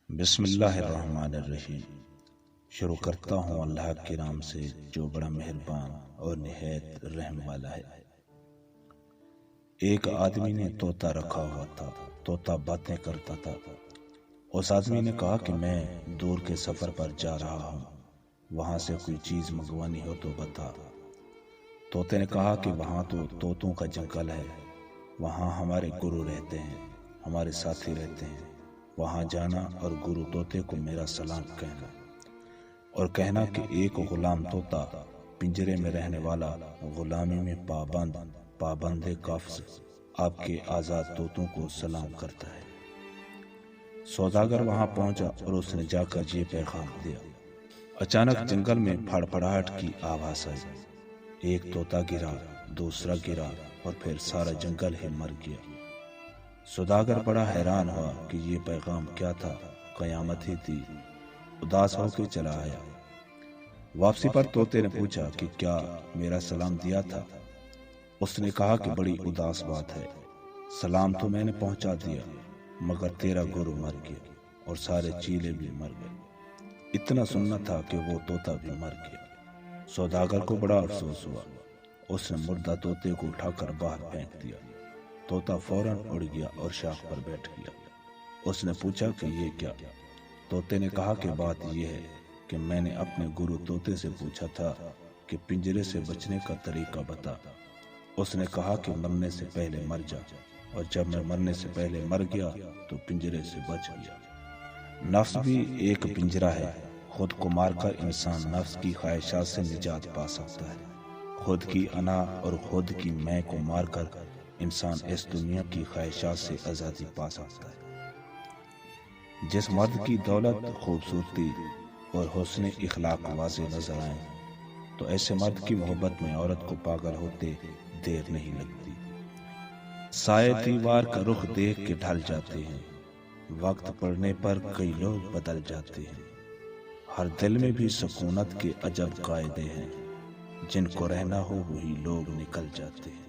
بسم اللہ الرحمن الرحیم۔ شروع کرتا ہوں اللہ کے نام سے جو بڑا مہربان اور نہایت رحم والا ہے۔ ایک آدمی نے طوطا رکھا ہوا تھا۔ طوطا باتیں کرتا تھا۔ اس آدمی نے کہا کہ میں دور کے سفر پر جا رہا ہوں، وہاں سے کوئی چیز منگوانی ہو تو بتا۔ طوطے نے کہا کہ وہاں تو طوطوں کا جنگل ہے، وہاں ہمارے گرو رہتے ہیں، ہمارے ساتھی رہتے ہیں، وہاں جانا اور گرو طوطے کو میرا سلام کہنا، اور کہنا کہ ایک غلام طوطا پنجرے میں رہنے والا، غلامی میں پابند قفس آپ کے آزاد طوطوں کو سلام کرتا ہے۔ سوداگر وہاں پہنچا اور اس نے جا کر یہ پیغام دیا۔ اچانک جنگل میں پھڑپھڑاہٹ کی آواز آئی، ایک طوطا گرا، دوسرا گرا، اور پھر سارا جنگل ہی مر گیا۔ سوداگر بڑا حیران ہوا کہ یہ پیغام کیا تھا، قیامت ہی تھی۔ اداس ہو کے چلا آیا۔ واپسی پر طوطے نے پوچھا کہ کیا میرا سلام دیا تھا؟ اس نے کہا کہ بڑی اداس بات ہے، سلام تو میں نے پہنچا دیا، مگر تیرا گرو مر گیا اور سارے چیلے بھی مر گئے۔ اتنا سننا تھا کہ وہ طوطا بھی مر گیا۔ سوداگر کو بڑا افسوس ہوا۔ اس نے مردہ طوطے کو اٹھا کر باہر پھینک دیا۔ طوطا فوراً اڑ گیا اور شاخ پر بیٹھ گیا۔ اس نے پوچھا کہ یہ کیا؟ طوطے نے کہا کہ بات یہ ہے کہ میں نے اپنے گرو طوطے سے پوچھا تھا کہ پنجرے سے بچنے کا طریقہ بتا۔ اس نے کہا کہ مرنے سے پہلے مر جا، اور جب میں مرنے سے پہلے مر گیا تو پنجرے سے بچ گیا۔ نفس بھی ایک پنجرہ ہے، خود کو مار کر انسان نفس کی خواہشات سے نجات پا سکتا ہے۔ خود کی انا اور خود کی میں کو مار کر انسان اس دنیا کی خواہشات سے آزادی پا سکتا ہے۔ جس مرد کی دولت، خوبصورتی اور حسن اخلاق واضح نظر آئیں تو ایسے مرد کی محبت میں عورت کو پاگل ہوتے دیر نہیں لگتی۔ سائے دیوار کا رخ دیکھ کے ڈھل جاتے ہیں، وقت پڑنے پر کئی لوگ بدل جاتے ہیں۔ ہر دل میں بھی سکونت کے عجب قاعدے ہیں، جن کو رہنا ہو وہی لوگ نکل جاتے ہیں۔